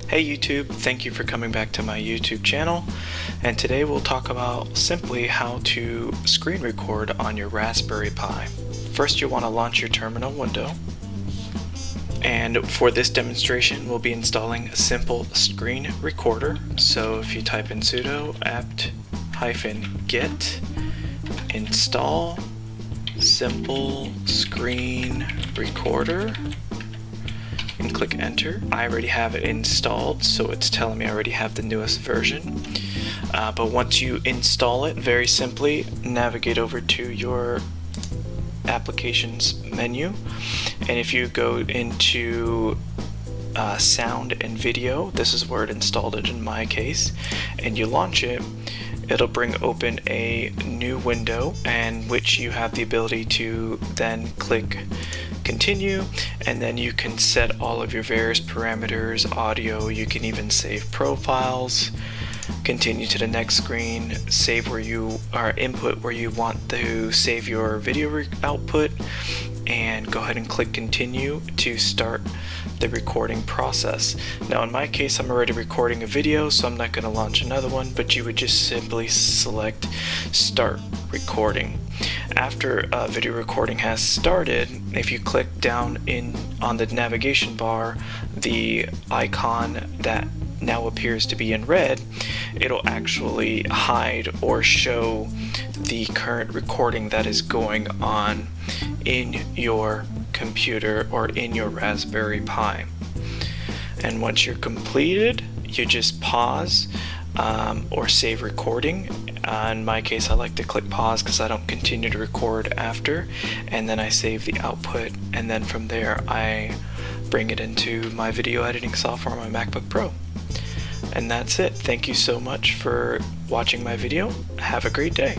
Hey YouTube, thank you for coming back to my YouTube channel, and today we'll talk about simply how to screen record on your Raspberry Pi. First you'll want to launch your terminal window, and for this demonstration we'll be installing SimpleScreenRecorder. So if you type in sudo apt-get install SimpleScreenRecorder and click enter. I already have it installed, so it's telling me I already have the newest version. But once you install it, very simply navigate over to your applications menu, and if you go into sound and video, this is where it installed it in my case, and you launch it, it'll bring open a new window in which you have the ability to then click continue, and then you can set all of your various parameters, audio, you can even save profiles, continue to the next screen, save where you are, input where you want to save your video output, and go ahead and click continue to start the recording process. Now in my case I'm already recording a video, so I'm not going to launch another one, but you would just simply select start recording. After video recording has started, if you click down on the navigation bar, the icon that now appears to be in red, it'll actually hide or show the current recording that is going on in your computer or in your Raspberry Pi. And once you're completed, you just pause or save recording. In my case I like to click pause because I don't continue to record after, and then I save the output, and then from there I bring it into my video editing software on my MacBook Pro. And that's it. Thank you so much for watching my video. Have a great day.